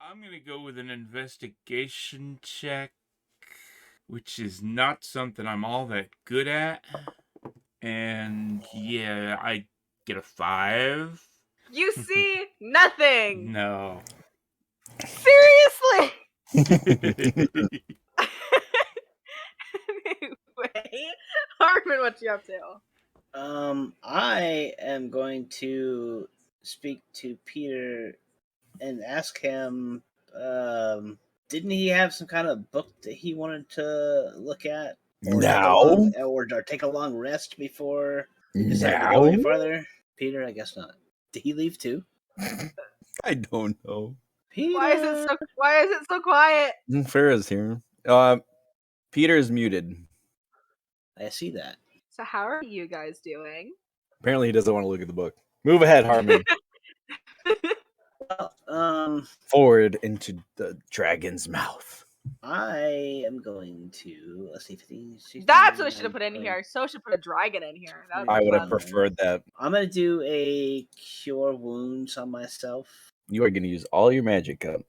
I'm going to go with an investigation check, which is not something I'm all that good at. And yeah, I get a 5. You see nothing. No. Seriously. Anyway, Harmon, what you up to? I am going to speak to Peter and ask him, didn't he have some kind of book that he wanted to look at? Or take a long rest before he decided to go any farther? Peter, I guess not. Did he leave too? I don't know. Peter! Why is it so quiet? Farrah's here. Peter is muted. I see that. So how are you guys doing? Apparently he doesn't want to look at the book. Move ahead, Harmon. Well, Forward into the dragon's mouth. I am going to, let's see, 15, 16, That's what I should have put in 20. here. So should put a dragon in here. I would have preferred that. I'm going to do a cure wounds on myself. You are going to use all your magic up.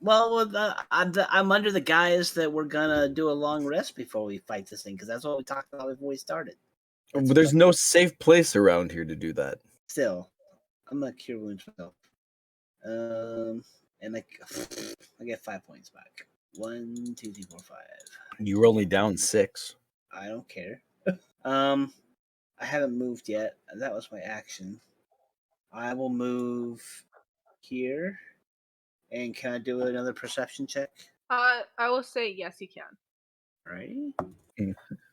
Well, I'm under the guise that we're going to do a long rest before we fight this thing, because that's what we talked about before we started. There's no safe place around here to do that. Still, I'm going to cure wounds myself. And I get 5 points back. 1, 2, 3, 4, 5. You were only down 6. I don't care. I haven't moved yet. That was my action. I will move here. And can I do another perception check? I will say yes, you can. Right.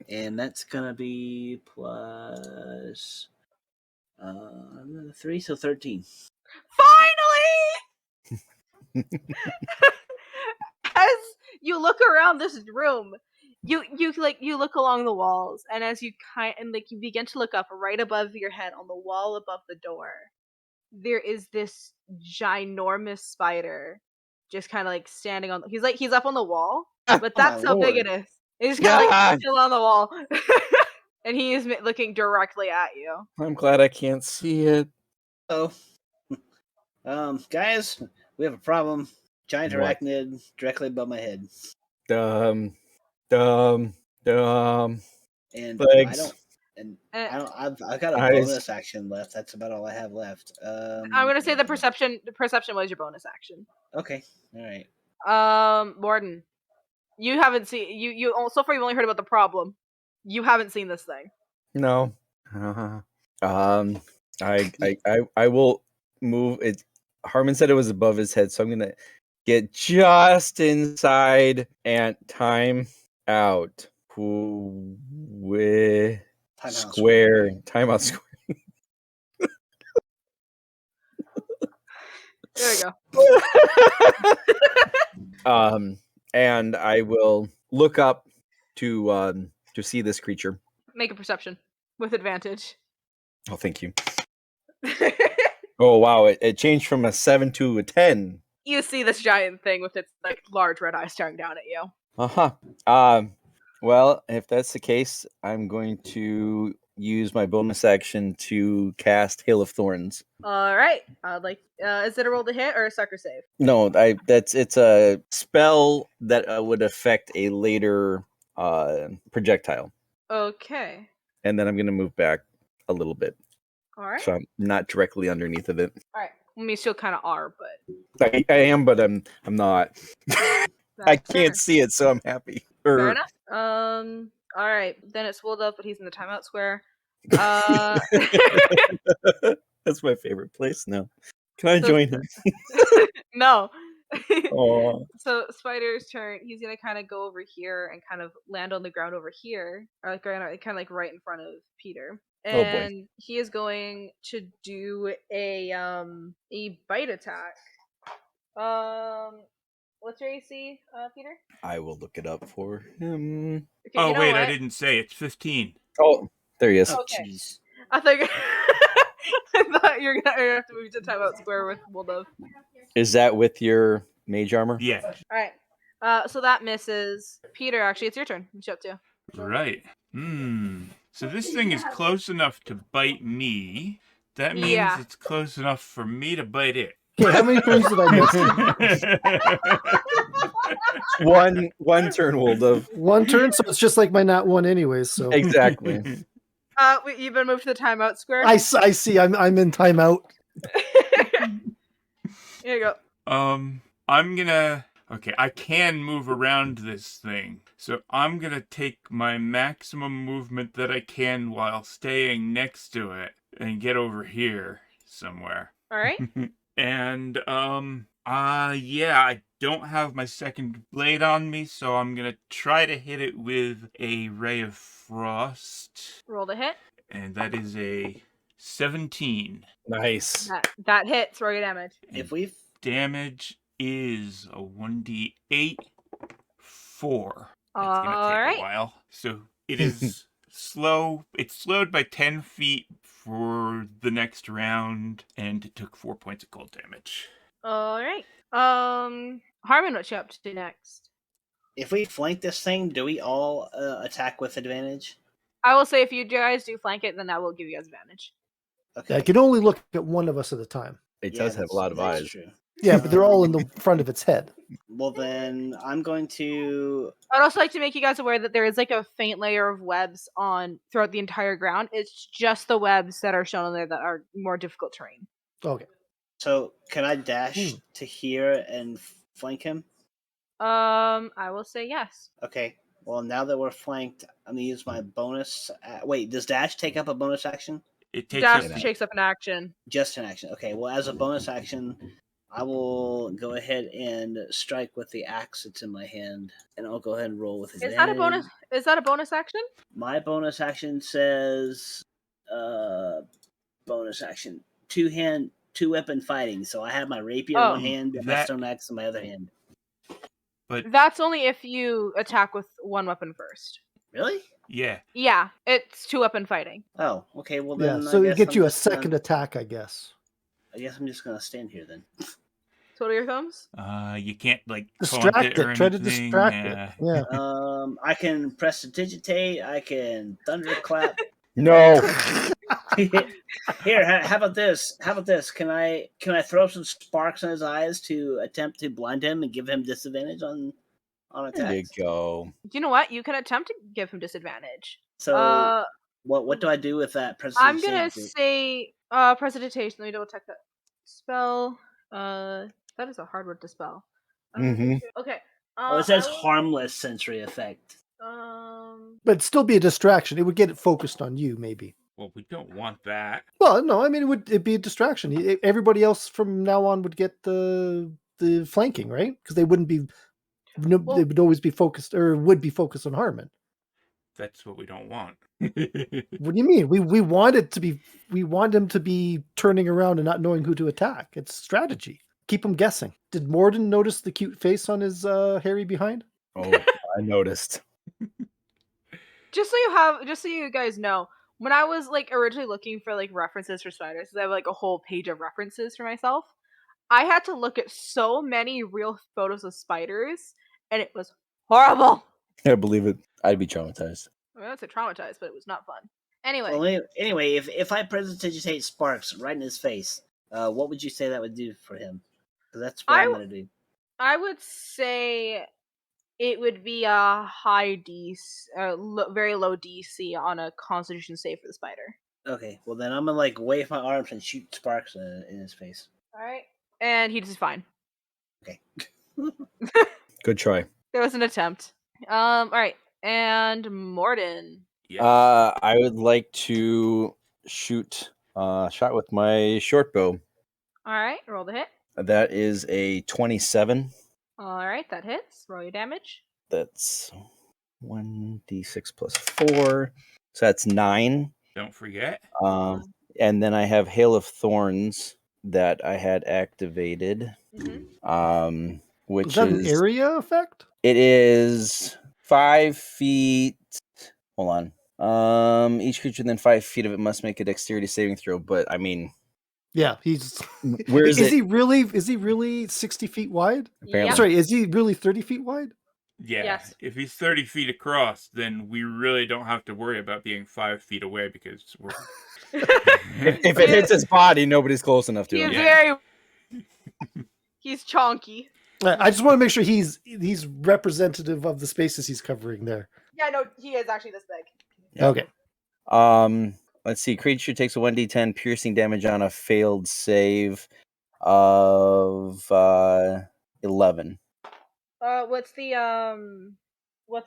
And that's gonna be plus 3, so 13. Finally! As you look around this room, you look along the walls, and as you you begin to look up right above your head on the wall above the door, there is this ginormous spider just kind of like standing on. He's up on the wall, but that's how big it is. He's kind of like still on the wall, and he is looking directly at you. I'm glad I can't see it. Oh, guys, we have a problem. Giant arachnid directly above my head. And legs. I've got a bonus action left. That's about all I have left. I'm gonna say the perception was your bonus action. Okay, all right. Morden, you haven't seen you so far. You've only heard about the problem. You haven't seen this thing. No. I will move it. Harmon said it was above his head, so I'm gonna get just inside and time out. Square. Timeout square. There we go. And I will look up to see this creature. Make a perception with advantage. Oh, thank you. Oh wow! It changed from a 7 to a 10. You see this giant thing with its like large red eyes staring down at you. Well, if that's the case, I'm going to use my bonus action to cast Hail of Thorns. All right. Is it a roll to hit or a sucker save? No, it's a spell that would affect a later projectile. Okay. And then I'm going to move back a little bit. All right. So I'm not directly underneath of it. All right. I mean, you still kind of are, but I am, but I'm not. I can't see it, so I'm happy. Fair enough. All right. Then it's Wolf, but he's in the timeout square. That's my favorite place now. Can I join him? No. So Spider's turn. He's gonna kind of go over here and kind of land on the ground over here, or kind of like right in front of Peter. And he is going to do a bite attack. What's your AC, Peter? I will look it up for him. Okay, wait, I didn't say. It's 15. Oh, there he is. Okay. I thought you were gonna have to move to timeout square with Wolf. Is that with your mage armor? Yeah. All right. So that misses. Peter, actually, it's your turn. What you up to? Right. So this thing is close enough to bite me. That means it's close enough for me to bite it. Okay, how many turns did I miss? One turn will live. One turn, so it's just like my nat one anyways. So Exactly. You've been moved to the timeout square. I see. I'm in timeout. Here you go. I'm gonna. Okay, I can move around this thing, so I'm gonna take my maximum movement that I can while staying next to it and get over here somewhere. All right. And yeah, I don't have my second blade on me, so I'm gonna try to hit it with a ray of frost, Roll the hit. and that is a 17. Nice. That hits. Roll your damage. If we've Damage is a 1d8 4. It's gonna take Alright. a while. So it is slow. It's slowed by 10 feet for the next round, and it took 4 points of cold damage. All right. Harmon, what you up to next? if we flank this thing, do we all attack with advantage? I will say if you guys do flank it, then that will give you guys advantage. Okay. Yeah, I can only look at one of us at a time. It Yeah, does have a lot of that's eyes. True. Yeah, but they're all in the front of its head. Well, then I'm going to. I'd also like to make you guys aware that there is like a faint layer of webs on throughout the entire ground. It's just the webs that are shown on there that are more difficult terrain. Okay. So can I dash to here and flank him? I will say yes. Okay. Well, now that we're flanked, I'm gonna use my bonus. Wait, does dash take up a bonus action? It takes Dash us- shakes up an action. Just an action. Okay. Well, as a bonus action, I will go ahead and strike with the axe that's in my hand, and I'll go ahead and roll with advantage. Is that a bonus? Is that a bonus action? My bonus action says, bonus action, two weapon fighting. So I have my rapier in Oh, one hand, and my that- stone axe in my other hand. But That's only if you attack with one weapon first. Really? yeah, Yeah, it's 2-weapon fighting. Oh, okay. Well Yeah, then, so I it guess gets I'm you a just gonna- second attack, I guess. I guess I'm just gonna stand here then. Twiddle your thumbs. you can't like taunt Distract it or it. Try to anything. distract Yeah. it. Yeah. I can press to digitate. I can thunderclap. No. Here, how about this? How about this? Can I throw some sparks in his eyes to attempt to blind him and give him disadvantage on There you attacks? go. You know what? You can attempt to give him disadvantage. So what do I do with that? I'm gonna say prestidigitation. Let me double check that spell. That is a hard word to spell. Mhm. Okay. Oh, it says I will- harmless sensory effect. But it'd still be a distraction. It would get it focused on you, maybe. Well, we don't want that. Well, no, I mean it'd be a distraction. Everybody else from now on would get the flanking, right? Because they wouldn't be they would always be focused or would be focused on Harmon. That's what we don't want. What do you mean? We want it to be we want him to be turning around and not knowing who to attack. It's strategy. Keep him guessing. Did Morden notice the cute face on his hairy behind? Oh, I noticed. just so you guys know, when I was like originally looking for like references for spiders, 'cause I have like a whole page of references for myself. I had to look at so many real photos of spiders, and it was horrible. I believe it. I'd be traumatized. I mean, I would say traumatized, but it was not fun. Anyway, Well, anyway, if I prestidigitate sparks right in his face, what would you say that would do for him? Because that's what I'm gonna do. I would say it would be a high DC, very low DC on a Constitution save for the spider. Okay, well then I'm gonna like wave my arms and shoot sparks in his face. All right, and he does fine. Okay. Good try. There was an attempt. All right, and Morden. Yes. I would like to shoot shot with my short bow. All right, roll the hit. That is a 27. All right, that hits. Roll your damage. That's 1d6 plus 4. So that's 9. Don't forget. And then I have Hail of Thorns that I had activated. Which Is that an area effect? It is 5 feet. Hold on. Each creature within 5 feet of it must make a dexterity saving throw. But I mean, Yeah, he's. where is it? he really? Is he really 60 feet wide? Apparently. Yeah. Sorry, is he really 30 feet wide? Yeah. Yes. If he's 30 feet across, then we really don't have to worry about being 5 feet away because we're. If it hits his body, nobody's close enough to He him. is Yeah. very He's chonky. I just want to make sure he's representative of the spaces he's covering there. Yeah, no, he is actually this big. Yeah. Okay. Let's see. Creature takes a 1d10 piercing damage on a failed save of 11. What's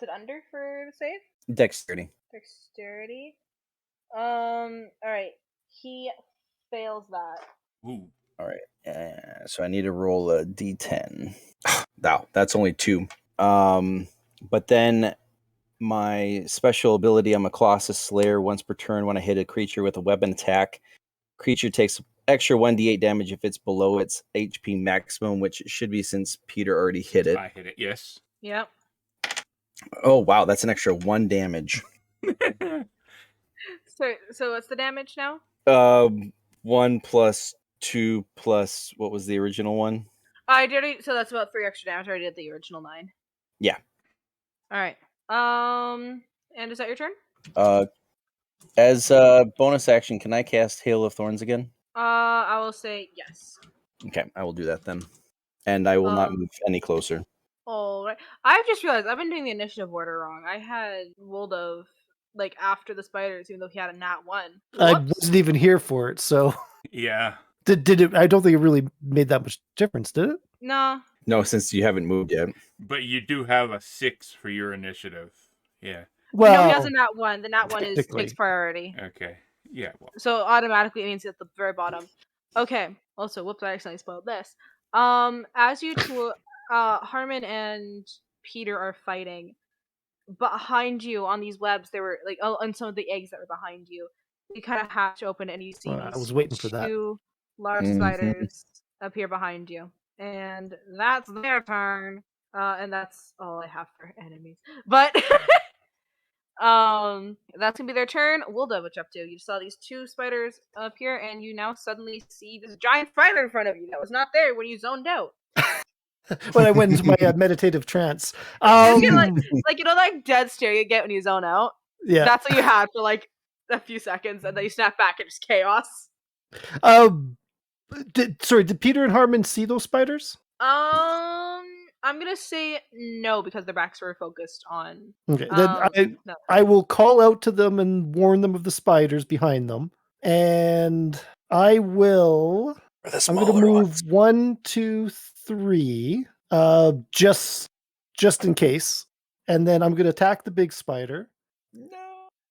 it under for the save? Dexterity. Dexterity. All right. He fails that. Ooh. All right. So I need to roll a d10. Wow, that's only 2. But then my special ability, I'm a Colossus Slayer. Once per turn, when I hit a creature with a weapon attack, creature takes extra 1d8 damage if it's below its HP maximum, which it should be since Peter already hit it. I hit it, yes. Yep. Oh, wow, that's an extra 1 damage. So what's the damage now? 1 plus 2 plus, what was the original one? I did it, so that's about 3 extra damage. I already did the original 9. Yeah. All right. And is that your turn? As a bonus action, can I cast Hail of Thorns again? I will say yes. Okay, I will do that then. And I will not move any closer. All right. I've just realized I've been doing the initiative order wrong. I had Woldov like after the spiders, even though he had a nat 1. I Whoops. wasn't even here for it, so Yeah. did it? I don't think it really made that much difference, did it? No. No, since you haven't moved yet. But you do have a 6 for your initiative. Yeah. Well, no, he has a nat 1. The nat 1 technically. takes priority. Okay. Yeah, well. So automatically it means at the very bottom. Okay. Also, whoops, I accidentally spoiled this. As you two, Harmon and Peter are fighting, behind you on these webs, there were like on some of the eggs that were behind you. You kind of hatch open and you see I these was waiting for that. 2 large Mhm. spiders appear behind you, and that's their turn. And that's all I have for enemies. But that's gonna be their turn. Wilda, what you up to? You saw these 2 spiders appear, and you now suddenly see this giant spider in front of you that was not there when you zoned out. When I went into my meditative trance. Just get, like you know, like dead stare you get when you zone out. Yeah. That's what you had for like a few seconds, and then you snap back and just chaos. Did Peter and Harmon see those spiders? I'm gonna say no because their backs were focused on. Okay, then no. I will call out to them and warn them of the spiders behind them, and I will. I'm going to move 1, 2, 3, just in case, and then I'm going to attack the big spider. No.